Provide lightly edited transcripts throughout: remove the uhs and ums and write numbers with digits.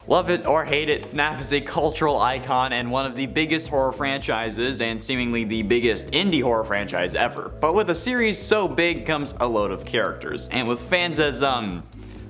Love it or hate it, FNAF is a cultural icon and one of the biggest horror franchises and seemingly the biggest indie horror franchise ever. But with a series so big comes a load of characters, and with fans as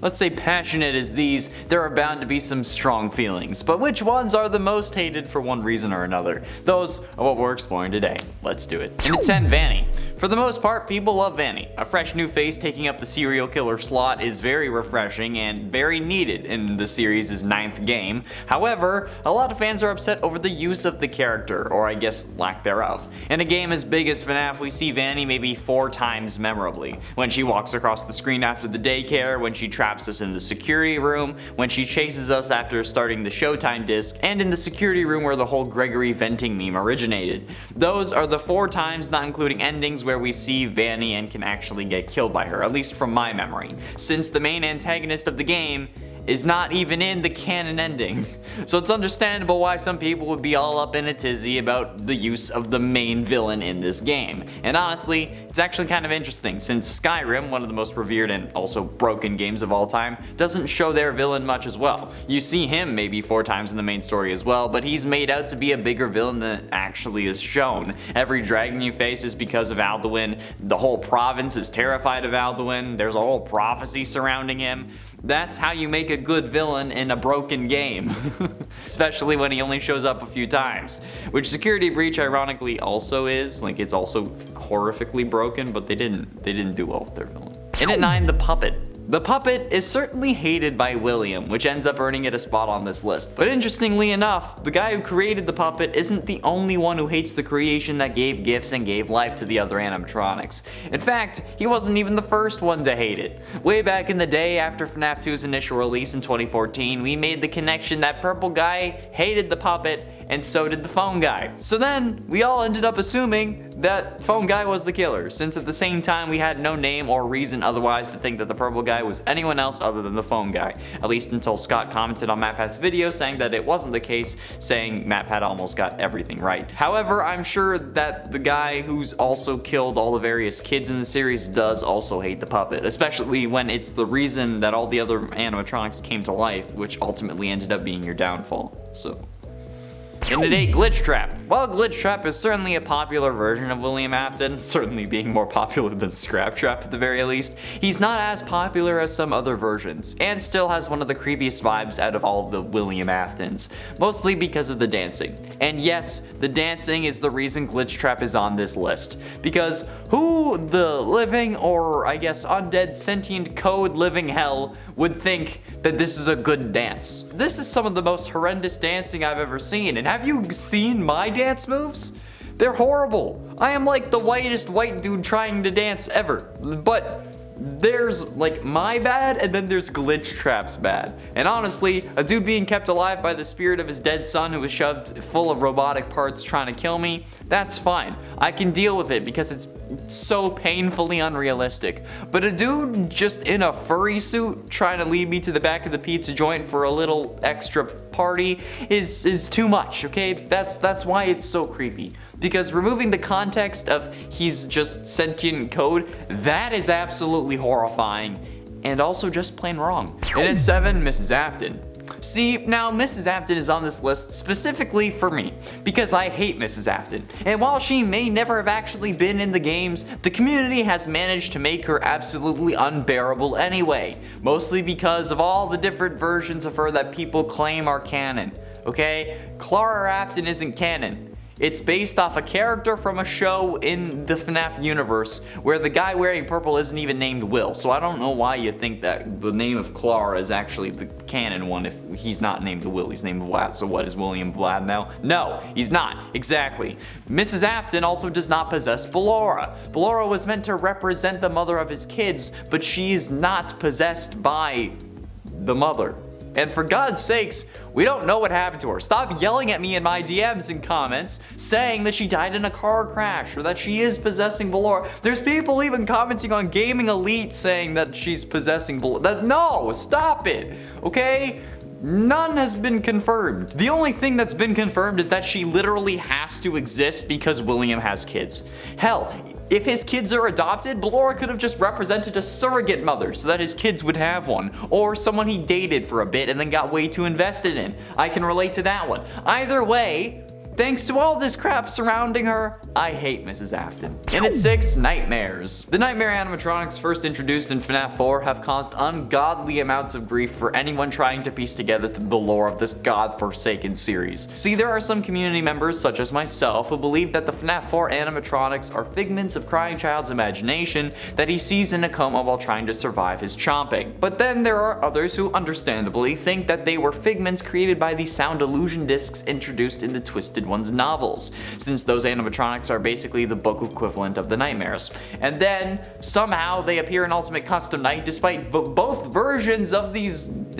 let's say passionate as these, there are bound to be some strong feelings. But which ones are the most hated for one reason or another? Those are what we're exploring today. Let's do it. And at 10, Vanny. For the most part, people love Vanny. A fresh new face taking up the serial killer slot is very refreshing and very needed in the series' 9th game. However, a lot of fans are upset over the use of the character, or I guess lack thereof. In a game as big as FNAF, we see Vanny maybe 4 times memorably. When she walks across the screen after the daycare, when she traps us in the security room, when she chases us after starting the Showtime disc, and in the security room where the whole Gregory venting meme originated. Those are the 4 times, not including endings, where we see Vanny and can actually get killed by her, at least from my memory, since the main antagonist of the game is not even in the canon ending. So it's understandable why some people would be all up in a tizzy about the use of the main villain in this game. And honestly, it's actually kind of interesting, since Skyrim, one of the most revered and also broken games of all time, doesn't show their villain much as well. You see him maybe 4 times in the main story as well, but he's made out to be a bigger villain than it actually is shown. Every dragon you face is because of Alduin, the whole province is terrified of Alduin, there's a whole prophecy surrounding him. That's how you make a good villain in a broken game. Especially when he only shows up a few times. Which Security Breach ironically also is. Like, it's also horrifically broken, but they didn't do well with their villain. And at 9, the Puppet. The Puppet is certainly hated by William, which ends up earning it a spot on this list. But interestingly enough, the guy who created the Puppet isn't the only one who hates the creation that gave gifts and gave life to the other animatronics. In fact, he wasn't even the first one to hate it. Way back in the day, after FNAF 2's initial release in 2014, we made the connection that Purple Guy hated the Puppet, and so did the Phone Guy. So then, we all ended up assuming that Phone Guy was the killer, since at the same time we had no name or reason otherwise to think that the Purple Guy was anyone else other than the Phone Guy. At least until Scott commented on MatPat's video saying that it wasn't the case, saying MatPat almost got everything right. However, I'm sure that the guy who's also killed all the various kids in the series does also hate the Puppet, especially when it's the reason that all the other animatronics came to life, which ultimately ended up being your downfall. So. And at 8, Glitch Trap. While Glitch Trap is certainly a popular version of William Afton, certainly being more popular than Scrap Trap at the very least, he's not as popular as some other versions, and still has one of the creepiest vibes out of all of the William Aftons, mostly because of the dancing. And yes, the dancing is the reason Glitch Trap is on this list, because who the living, or I guess undead sentient code living hell, would think that this is a good dance? This is some of the most horrendous dancing I've ever seen, and have you seen my dance moves? They're horrible. I am like the whitest white dude trying to dance ever. But there's like my bad, and then there's Glitch Trap's bad. And honestly, a dude being kept alive by the spirit of his dead son who was shoved full of robotic parts trying to kill me, that's fine. I can deal with it because it's so painfully unrealistic. But a dude just in a furry suit trying to lead me to the back of the pizza joint for a little extra party is too much, okay? That's why it's so creepy. Because removing the context of he's just sentient code, that is absolutely horrifying and also just plain wrong. And at 7, Mrs. Afton. See, now Mrs. Afton is on this list specifically for me, because I hate Mrs. Afton. And while she may never have actually been in the games, the community has managed to make her absolutely unbearable anyway. Mostly because of all the different versions of her that people claim are canon. Okay? Clara Afton isn't canon. It's based off a character from a show in the FNAF universe where the guy wearing purple isn't even named Will. So I don't know why you think that the name of Clara is actually the canon one if he's not named Will, he's named Vlad. So what, is William Vlad now? No, he's not. Exactly. Mrs. Afton also does not possess Ballora. Ballora was meant to represent the mother of his kids, but she is not possessed by the mother. And for God's sakes, we don't know what happened to her. Stop yelling at me in my DMs and comments saying that she died in a car crash or that she is possessing Ballora. There's people even commenting on Gaming Elite saying that she's possessing Ballora. No, stop it, okay? None has been confirmed. The only thing that's been confirmed is that she literally has to exist because William has kids. Hell, if his kids are adopted, Ballora could have just represented a surrogate mother so that his kids would have one, or someone he dated for a bit and then got way too invested in. I can relate to that one. Either way, thanks to all this crap surrounding her, I hate Mrs. Afton. And at 6, nightmares. The nightmare animatronics first introduced in FNAF 4 have caused ungodly amounts of grief for anyone trying to piece together the lore of this godforsaken series. See, there are some community members, such as myself, who believe that the FNAF 4 animatronics are figments of Crying Child's imagination that he sees in a coma while trying to survive his chomping. But then there are others who understandably think that they were figments created by the sound illusion discs introduced in the Twisted One's novels, since those animatronics are basically the book equivalent of the nightmares. And then somehow they appear in Ultimate Custom Night despite both versions of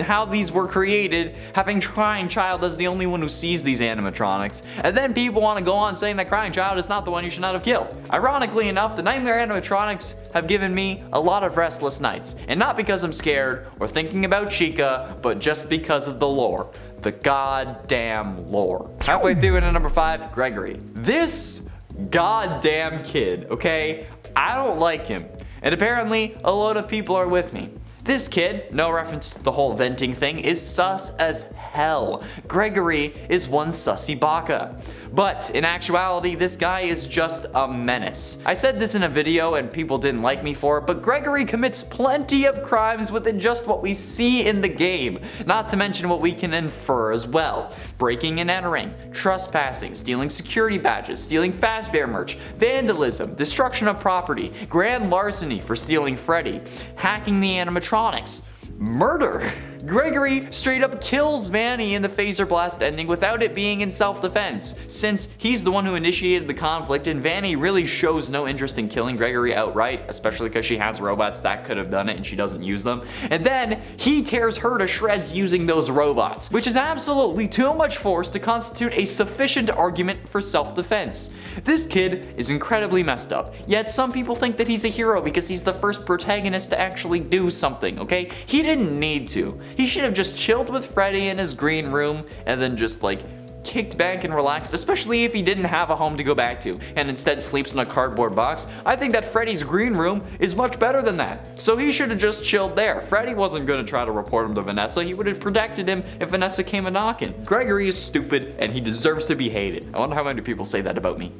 how these were created having Crying Child as the only one who sees these animatronics, and then people want to go on saying that Crying Child is not the one you should not have killed. Ironically enough, the nightmare animatronics have given me a lot of restless nights, and not because I'm scared or thinking about Chica, but just because of the lore. The goddamn lore. Halfway through into number 5, Gregory. This goddamn kid, okay? I don't like him. And apparently, a load of people are with me. This kid, no reference to the whole venting thing, is sus as hell. Gregory is one sussy baka. But in actuality, this guy is just a menace. I said this in a video and people didn't like me for it, but Gregory commits plenty of crimes within just what we see in the game, not to mention what we can infer as well. Breaking and entering, trespassing, stealing security badges, stealing Fazbear merch, vandalism, destruction of property, grand larceny for stealing Freddy, hacking the animatronics, murder. Gregory straight up kills Vanny in the phaser blast ending without it being in self-defense, since he's the one who initiated the conflict and Vanny really shows no interest in killing Gregory outright, especially because she has robots that could have done it and she doesn't use them. And then he tears her to shreds using those robots, which is absolutely too much force to constitute a sufficient argument for self-defense. This kid is incredibly messed up, yet some people think that he's a hero because he's the first protagonist to actually do something, okay? He didn't need to. He should have just chilled with Freddy in his green room and then just like kicked back and relaxed, especially if he didn't have a home to go back to and instead sleeps in a cardboard box. I think that Freddy's green room is much better than that. So he should have just chilled there. Freddy wasn't going to try to report him to Vanessa. He would have protected him if Vanessa came a knocking. Gregory is stupid and he deserves to be hated. I wonder how many people say that about me.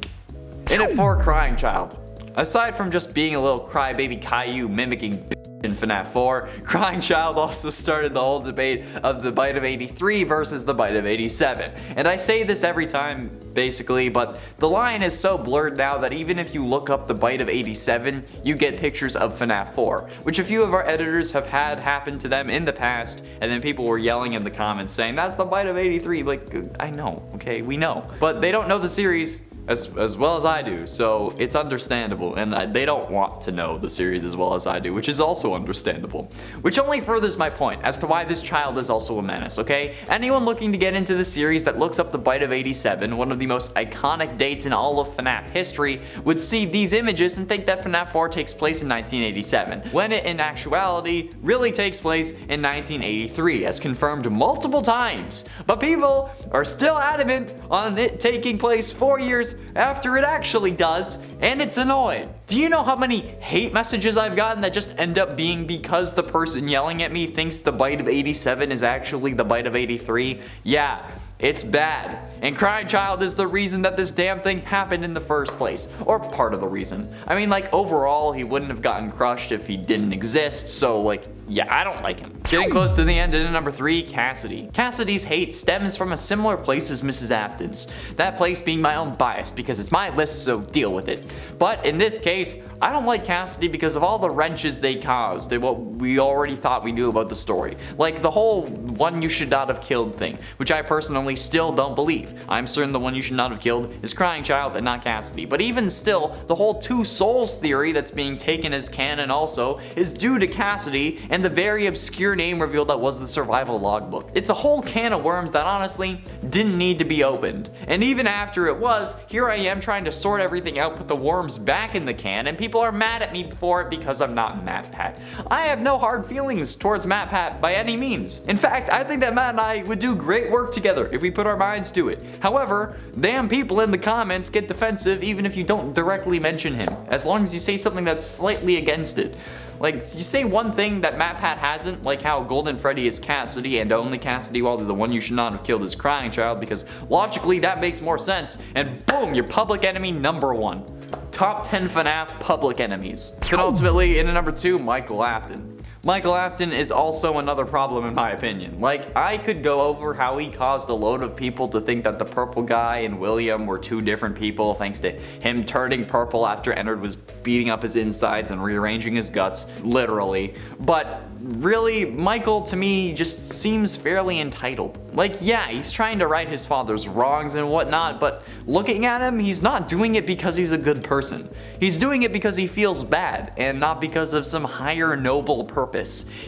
In at 4, Crying Child. Aside from just being a little crybaby Caillou mimicking in FNAF 4, Crying Child also started the whole debate of the bite of 83 versus the bite of 87. And I say this every time, basically, but the line is so blurred now that even if you look up the bite of 87, you get pictures of FNAF 4, which a few of our editors have had happen to them in the past, and then people were yelling in the comments saying, that's the bite of 83. Like, I know, okay, we know. But they don't know the series as well as I do, so it's understandable, and they don't want to know the series as well as I do, which is also understandable. Which only furthers my point as to why this child is also a menace, okay? Anyone looking to get into the series that looks up the bite of 87, one of the most iconic dates in all of FNAF history, would see these images and think that FNAF 4 takes place in 1987, when it in actuality really takes place in 1983, as confirmed multiple times. But people are still adamant on it taking place 4 years after it actually does, and it's annoying. Do you know how many hate messages I've gotten that just end up being because the person yelling at me thinks the bite of 87 is actually the bite of 83? Yeah. It's bad. And Crying Child is the reason that this damn thing happened in the first place. Or part of the reason. I mean, like, overall, he wouldn't have gotten crushed if he didn't exist, so, like, yeah, I don't like him. Getting close to the end, and in number 3, Cassidy. Cassidy's hate stems from a similar place as Mrs. Afton's. That place being my own bias, because it's my list, so deal with it. But in this case, I don't like Cassidy because of all the wrenches they caused and what we already thought we knew about the story. Like the whole one you should not have killed thing, which I personally still don't believe. I'm certain the one you should not have killed is Crying Child and not Cassidy. But even still, the whole two souls theory that's being taken as canon also is due to Cassidy and the very obscure name revealed that was the survival logbook. It's a whole can of worms that honestly didn't need to be opened. And even after it was, here I am trying to sort everything out, put the worms back in the can, and people are mad at me for it because I'm not MatPat. I have no hard feelings towards MatPat by any means. In fact, I think that Matt and I would do great work together if we put our minds to it. However, damn people in the comments get defensive even if you don't directly mention him, as long as you say something that's slightly against it. Like, you say one thing that MatPat hasn't, like how Golden Freddy is Cassidy and only Cassidy while the one you should not have killed is Crying Child, because logically that makes more sense, and boom, you're public enemy number 1. Top 10 FNAF public enemies. Penultimately, in at number 2, Michael Afton. Michael Afton is also another problem in my opinion. Like, I could go over how he caused a load of people to think that the purple guy and William were 2 different people thanks to him turning purple after Ennard was beating up his insides and rearranging his guts, literally. But really, Michael to me just seems fairly entitled. Like, yeah, he's trying to right his father's wrongs and whatnot, but looking at him, he's not doing it because he's a good person. He's doing it because he feels bad, and not because of some higher noble purpose.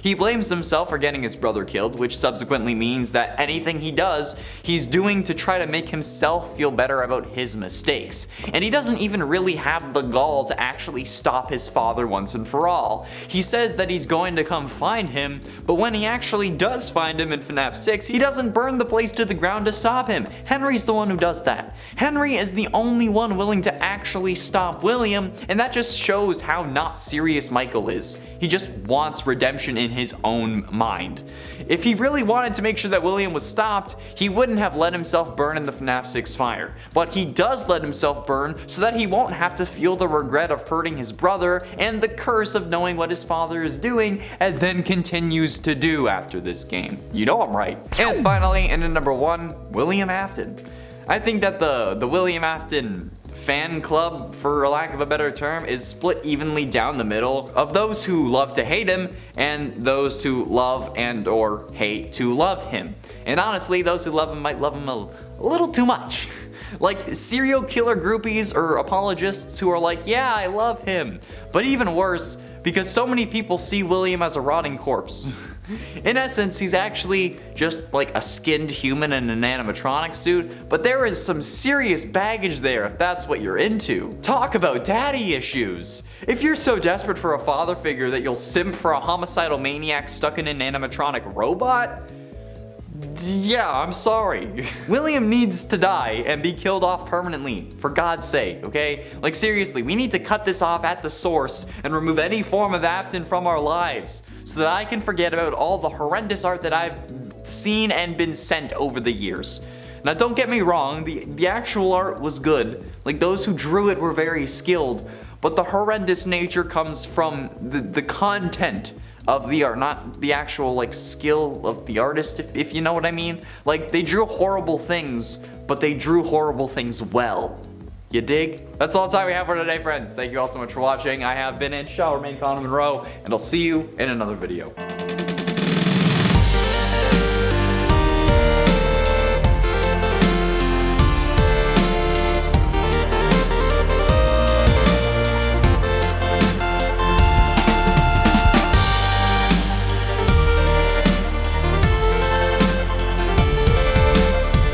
He blames himself for getting his brother killed, which subsequently means that anything he does, he's doing to try to make himself feel better about his mistakes. And he doesn't even really have the gall to actually stop his father once and for all. He says that he's going to come find him, but when he actually does find him in FNAF 6, he doesn't burn the place to the ground to stop him. Henry's the one who does that. Henry is the only one willing to actually stop William, and that just shows how not serious Michael is. He just wants redemption in his own mind. If he really wanted to make sure that William was stopped, he wouldn't have let himself burn in the FNAF 6 fire. But he does let himself burn so that he won't have to feel the regret of hurting his brother and the curse of knowing what his father is doing and then continues to do after this game. You know I'm right. And finally, in at number 1, William Afton. I think that the William Afton fan club, for a lack of a better term, is split evenly down the middle of those who love to hate him and those who love and or hate to love him. And honestly, those who love him might love him a little too much. Like serial killer groupies or apologists who are like, yeah, I love him. But even worse, because so many people see William as a rotting corpse. In essence, he's actually just like a skinned human in an animatronic suit, but there is some serious baggage there if that's what you're into. Talk about daddy issues. If you're so desperate for a father figure that you'll simp for a homicidal maniac stuck in an animatronic robot, yeah, I'm sorry. William needs to die and be killed off permanently, for God's sake, okay? Like seriously, we need to cut this off at the source and remove any form of Afton from our lives so that I can forget about all the horrendous art that I've seen and been sent over the years. Now don't get me wrong, the actual art was good. Like those who drew it were very skilled, but the horrendous nature comes from the content of the art, not the actual like skill of the artist, if you know what I mean. Like they drew horrible things, but they drew horrible things well. You dig? That's all the time we have for today, friends. Thank you all so much for watching. I have been and shall remain Connor Monroe, and I'll see you in another video.